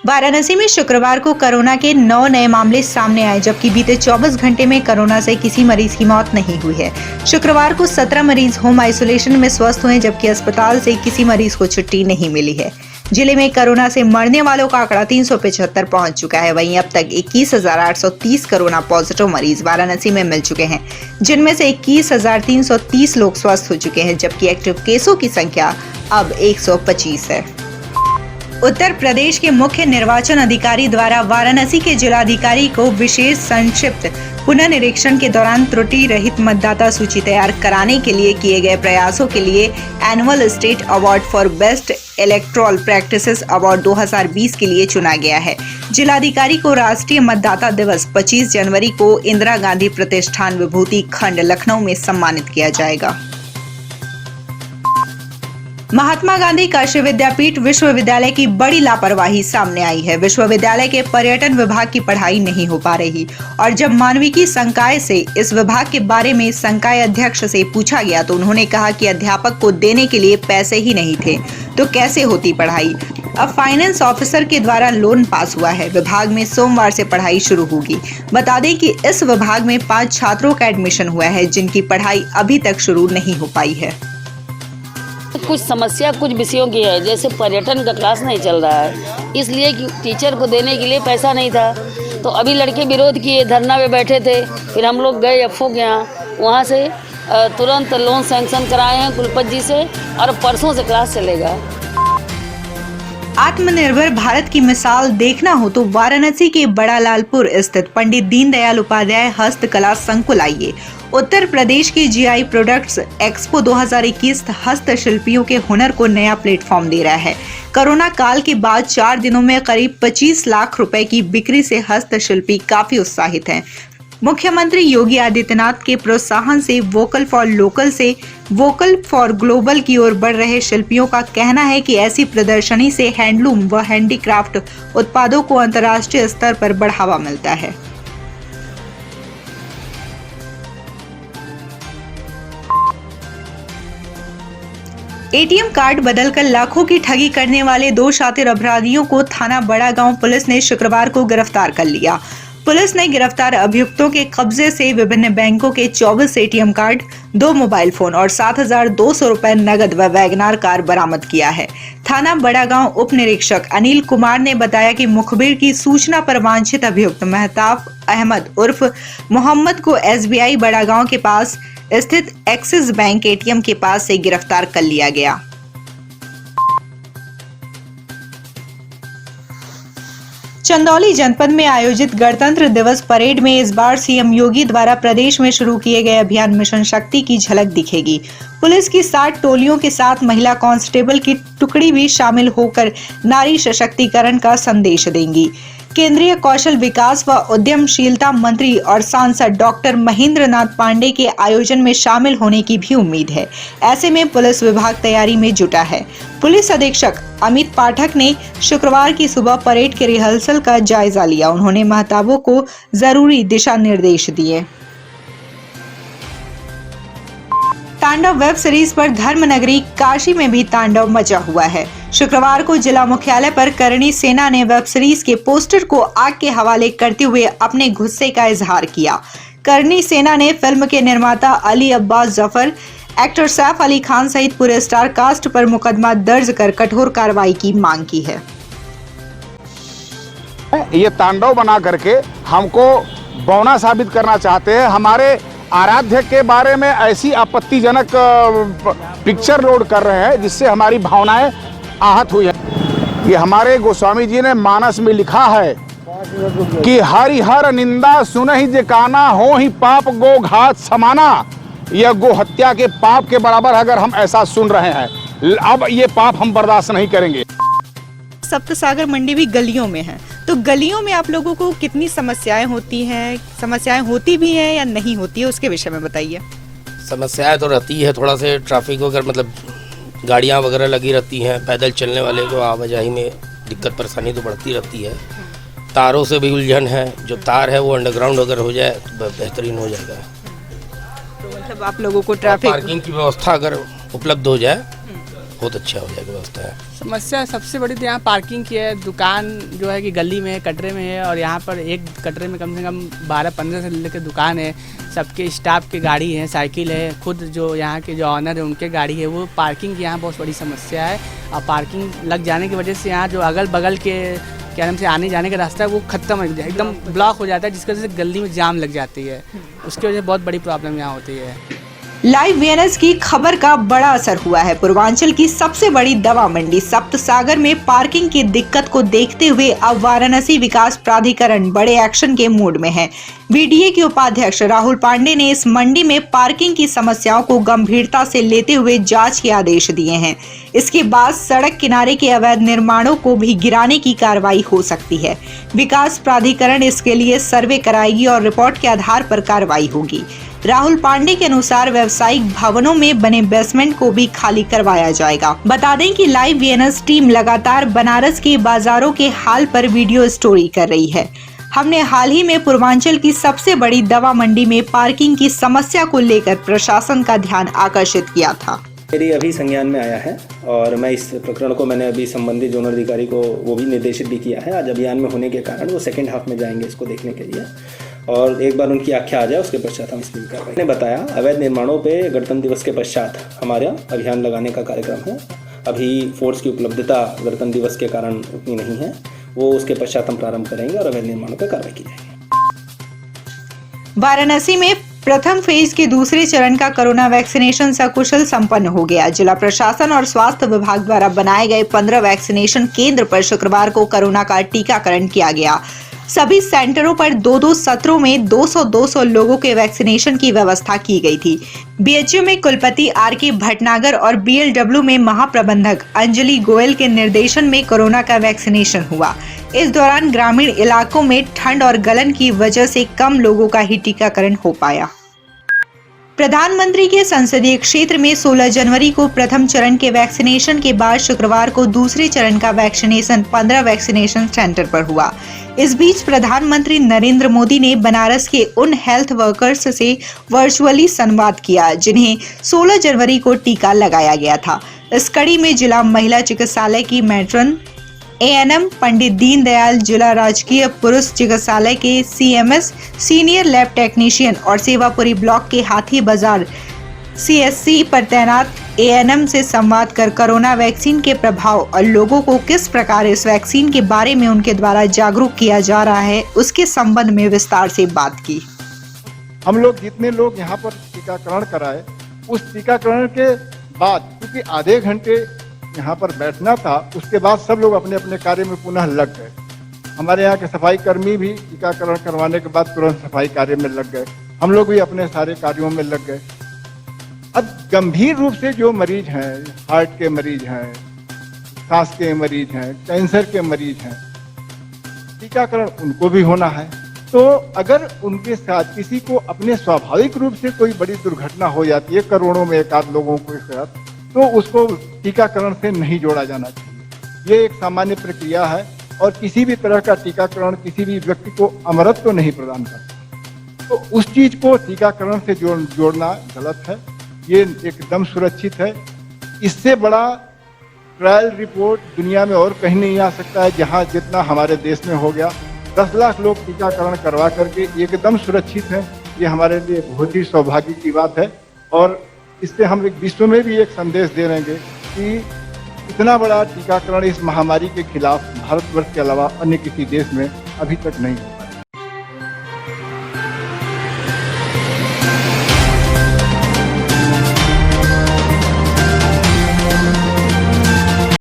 वाराणसी में शुक्रवार को कोरोना के 9 नए मामले सामने आए, जबकि बीते 24 घंटे में कोरोना से किसी मरीज की मौत नहीं हुई है। शुक्रवार को 17 मरीज होम आइसोलेशन में स्वस्थ हुए, जबकि अस्पताल से किसी मरीज को छुट्टी नहीं मिली है। जिले में कोरोना से मरने वालों का आंकड़ा 375 पहुंच चुका है। वहीं अब तक 21,830 कोरोना पॉजिटिव मरीज वाराणसी में मिल चुके हैं, जिनमें से 21,330 लोग स्वस्थ हो चुके हैं, जबकि एक्टिव केसों की संख्या अब 125 है। उत्तर प्रदेश के मुख्य निर्वाचन अधिकारी द्वारा वाराणसी के जिलाधिकारी को विशेष संक्षिप्त पुनर्निरीक्षण के दौरान त्रुटि रहित मतदाता सूची तैयार कराने के लिए किए गए प्रयासों के लिए annual state award for best electoral practices award 2020 के लिए चुना गया है। जिलाधिकारी को राष्ट्रीय मतदाता दिवस 25 जनवरी को इंदिरा गांधी प्रतिष्ठान विभूति खंड लखनऊ में सम्मानित किया जाएगा। महात्मा गांधी काशी विद्यापीठ विश्वविद्यालय की बड़ी लापरवाही सामने आई है। विश्वविद्यालय के पर्यटन विभाग की पढ़ाई नहीं हो पा रही, और जब मानविकी संकाय से इस विभाग के बारे में संकाय अध्यक्ष से पूछा गया तो उन्होंने कहा कि अध्यापक को देने के लिए पैसे ही नहीं थे, तो कैसे होती पढ़ाई। अब फाइनेंस ऑफिसर के द्वारा लोन पास हुआ है। विभाग में सोमवार से पढ़ाई शुरू होगी। बता दें कि इस विभाग में 5 छात्रों का एडमिशन हुआ है, जिनकी पढ़ाई अभी तक शुरू नहीं हो पाई है। कुछ समस्या कुछ विषयों की है, जैसे पर्यटन का क्लास नहीं चल रहा है, इसलिए कि टीचर को देने के लिए पैसा नहीं था। तो अभी लड़के विरोध किए, धरना पे बैठे थे, फिर हम लोग गए एफओ के यहाँ, वहाँ से तुरंत लोन सैंक्शन कराए हैं कुलपति जी से, और परसों से क्लास चलेगा। आत्मनिर्भर भारत की मिसाल देखना हो तो वाराणसी के बड़ा लालपुर स्थित पंडित दीनदयाल उपाध्याय हस्तकला संकुल आइए। उत्तर प्रदेश की जीआई प्रोडक्ट्स एक्सपो 2021 हस्तशिल्पियों के हुनर को नया प्लेटफॉर्म दे रहा है। कोरोना काल के बाद 4 दिनों में करीब 25 लाख रुपए की बिक्री से हस्तशिल्पी काफी उत्साहित हैं। मुख्यमंत्री योगी आदित्यनाथ के प्रोत्साहन से वोकल फॉर लोकल से वोकल फॉर ग्लोबल की ओर बढ़ रहे शिल्पियों का कहना है कि ऐसी प्रदर्शनी से हैंडलूम व हैंडीक्राफ्ट उत्पादों को अंतर्राष्ट्रीय स्तर पर बढ़ावा मिलता है। एटीएम कार्ड बदलकर लाखों की ठगी करने वाले 2 शातिर अपराधियों को थाना बड़ा गांव पुलिस ने शुक्रवार को गिरफ्तार कर लिया। पुलिस ने गिरफ्तार अभियुक्तों के कब्जे से विभिन्न बैंकों के 24 एटीएम कार्ड, 2 मोबाइल फोन और 7,200 रुपए नगद व वैगनार कार बरामद किया है। थाना बड़ा गांव उप निरीक्षक अनिल कुमार ने बताया कि मुखबिर की सूचना पर वांछित अभियुक्त महताब अहमद उर्फ मोहम्मद को एसबीआई बड़ा गांव के पास स्थित एक्सिस बैंक एटीएम के पास से गिरफ्तार कर लिया गया। चंदौली जनपद में आयोजित गणतंत्र दिवस परेड में इस बार सीएम योगी द्वारा प्रदेश में शुरू किए गए अभियान मिशन शक्ति की झलक दिखेगी। पुलिस की 60 टोलियों के साथ महिला कांस्टेबल की टुकड़ी भी शामिल होकर नारी सशक्तिकरण का संदेश देंगी। केंद्रीय कौशल विकास व उद्यमशीलता मंत्री और सांसद डॉक्टर महेंद्र नाथ पांडे के आयोजन में शामिल होने की भी उम्मीद है। ऐसे में पुलिस विभाग तैयारी में जुटा है। पुलिस अधीक्षक अमित पाठक ने शुक्रवार की सुबह परेड के रिहर्सल का जायजा लिया। उन्होंने महताबों को जरूरी दिशा निर्देश दिए। तांडव वेब सीरीज पर धर्मनगरी काशी में भी तांडव मचा हुआ है। शुक्रवार को जिला मुख्यालय पर करणी सेना ने वेब सीरीज के पोस्टर को आग के हवाले करते हुए अपने गुस्से का इजहार किया। करणी सेना ने फिल्म के निर्माता अली अब्बास जफर, एक्टर सैफ अली खान सहित पूरे स्टार कास्ट पर मुकदमा दर्ज कर कठोर कार्रवाई की मांग की है। ये तांडव बना करके हमको बौना साबित करना चाहते हैं। हमारे आराध्य के बारे में ऐसी आपत्तिजनक पिक्चर लोड कर रहे हैं जिससे हमारी भावनाएं आहत हुई है। ये हमारे गोस्वामी जी ने मानस में लिखा है कि हरिहर निंदा सुनहि जे काना हो ही पाप गो घात समाना। यह गो हत्या के पाप के बराबर अगर हम ऐसा सुन रहे हैं, अब ये पाप हम बर्दाश्त नहीं करेंगे। सप्तसागर मंडी भी गलियों में है, तो गलियों में आप लोगों को कितनी समस्याएं होती हैं? समस्याएं होती भी हैं या नहीं होती है, उसके विषय में बताइए। समस्याएं तो रहती है, थोड़ा से ट्रैफिक वगैरह मतलब गाड़ियां वगैरह लगी रहती हैं, पैदल चलने वाले को आवाजाही में दिक्कत परेशानी तो बढ़ती रहती है। तारों से भी उलझन है, जो तार है वो अंडरग्राउंड अगर हो जाए तो बेहतरीन हो जाएगा। तो मतलब आप लोगों को ट्रैफिक पार्किंग की व्यवस्था अगर उपलब्ध हो जाए बहुत अच्छा हो जाएगा व्यवस्था है। समस्या सबसे बड़ी तो यहाँ पार्किंग की है। दुकान जो है कि गली में है, कटरे में है, और यहाँ पर एक कटरे में कम से कम 12-15 से लेकर दुकान है। सबके स्टाफ की गाड़ी है, साइकिल है, खुद जो यहाँ के जो ऑनर है उनके गाड़ी है। वो पार्किंग की यहाँ बहुत बड़ी समस्या है। और पार्किंग लग जाने की वजह से यहाँ जो अगल बगल के क्या नाम से आने जाने का रास्ता है वो खत्म है, एकदम ब्लॉक हो जाता है, जिसकी वजह से गली में जाम लग जाती है। उसकी वजह से बहुत बड़ी प्रॉब्लम यहाँ होती है। लाइव वीएनएस की खबर का बड़ा असर हुआ है। पूर्वांचल की सबसे बड़ी दवा मंडी सप्तसागर में पार्किंग की दिक्कत को देखते हुए अब वाराणसी विकास प्राधिकरण बड़े एक्शन के मूड में है। बीडीए के उपाध्यक्ष राहुल पांडे ने इस मंडी में पार्किंग की समस्याओं को गंभीरता से लेते हुए जांच के आदेश दिए हैं। इसके बाद सड़क किनारे के अवैध निर्माणों को भी गिराने की कार्रवाई हो सकती है। विकास प्राधिकरण इसके लिए सर्वे कराएगी और रिपोर्ट के आधार पर कार्रवाई होगी। राहुल पांडे के अनुसार व्यावसायिक भवनों में बने बेसमेंट को भी खाली करवाया जाएगा। बता दें कि लाइव वीएनएस टीम लगातार बनारस के बाजारों के हाल पर वीडियो स्टोरी कर रही है। हमने हाल ही में पूर्वांचल की सबसे बड़ी दवा मंडी में पार्किंग की समस्या को लेकर प्रशासन का ध्यान आकर्षित किया था। मेरी अभी संज्ञान में आया है और मैं इस प्रकरण को मैंने अभी संबंधित जोनल अधिकारी को वो भी निर्देशित भी किया है। आज अभियान में होने के कारण वो सेकेंड हाफ में जाएंगे इसको देखने के लिए, और एक बार उनकी आख्या आ जाए उसके पश्चात हम इसकी कार्रवाई। मैंने बताया अवैध निर्माणों पे गणतंत्र दिवस के पश्चात हमारा अभियान लगाने का कार्यक्रम है। अभी फोर्स की उपलब्धता गणतंत्र दिवस के कारण उतनी नहीं है, वो उसके पश्चात हम प्रारंभ करेंगे और अवैध निर्माणों पर कार्रवाई की जाएगी। वाराणसी में प्रथम फेज के दूसरे चरण का कोरोना वैक्सीनेशन सकुशल संपन्न हो गया। जिला प्रशासन और स्वास्थ्य विभाग द्वारा बनाए गए 15 वैक्सीनेशन केंद्र पर शुक्रवार को कोरोना का टीकाकरण किया गया। सभी सेंटरों पर 2-2 सत्रों में 200-200 लोगों के वैक्सीनेशन की व्यवस्था की गई थी। बीएचयू में कुलपति आर.के. भटनागर और बीएलडब्ल्यू में महाप्रबंधक अंजलि गोयल के निर्देशन में कोरोना का वैक्सीनेशन हुआ। इस दौरान ग्रामीण इलाकों में ठंड और गलन की वजह से कम लोगों का ही टीकाकरण हो पाया। प्रधानमंत्री के संसदीय क्षेत्र में 16 जनवरी को प्रथम चरण के वैक्सीनेशन के बाद शुक्रवार को दूसरे चरण का वैक्सीनेशन 15 वैक्सीनेशन सेंटर पर हुआ। इस बीच प्रधानमंत्री नरेंद्र मोदी ने बनारस के उन हेल्थ वर्कर्स से वर्चुअली संवाद किया जिन्हें 16 जनवरी को टीका लगाया गया था। इस कड़ी में जिला महिला चिकित्सालय की मैट्रन एएनएम, पंडित दीनदयाल जिला राजकीय पुरुष चिकित्सालय के सीएमएस, सीनियर लैब टेक्नीशियन और सेवापुरी ब्लॉक के हाथी बाजार सीएससी पर तैनात एएनएम से संवाद कर कोरोना वैक्सीन के प्रभाव और लोगों को किस प्रकार इस वैक्सीन के बारे में उनके द्वारा जागरूक किया जा रहा है उसके संबंध में विस्तार से बात की। हम लोग जितने लोग यहाँ पर टीकाकरण कराए, उस टीकाकरण के बाद क्योंकि आधे घंटे यहाँ पर बैठना था, उसके बाद सब लोग अपने अपने कार्य में पुनः लग गए। हमारे यहाँ के सफाई कर्मी भी टीकाकरण करवाने के बाद तुरंत सफाई कार्य में लग गए। हम लोग भी अपने सारे कार्यों में लग गए। अब गंभीर रूप से जो मरीज हैं, हार्ट के मरीज हैं, सांस के मरीज हैं, कैंसर के मरीज हैं, टीकाकरण उनको भी होना है। तो अगर उनके साथ किसी को अपने स्वाभाविक रूप से कोई बड़ी दुर्घटना हो जाती है, करोड़ों में एक आध लोगों के साथ, तो उसको टीकाकरण से नहीं जोड़ा जाना चाहिए। ये एक सामान्य प्रक्रिया है और किसी भी तरह का टीकाकरण किसी भी व्यक्ति को अमरत्व नहीं प्रदान करता। तो उस चीज को टीकाकरण से जोड़ना गलत है। ये एकदम सुरक्षित है। इससे बड़ा ट्रायल रिपोर्ट दुनिया में और कहीं नहीं आ सकता है जहाँ जितना हमारे देश में हो गया। 10 लाख लोग टीकाकरण करवा करके एकदम सुरक्षित है। ये हमारे लिए बहुत ही सौभाग्य की बात है और इससे हम एक विश्व में भी एक संदेश दे रहेंगे कि इतना बड़ा टीकाकरण इस महामारी के खिलाफ भारतवर्ष के अलावा अन्य किसी देश में अभी तक नहीं है।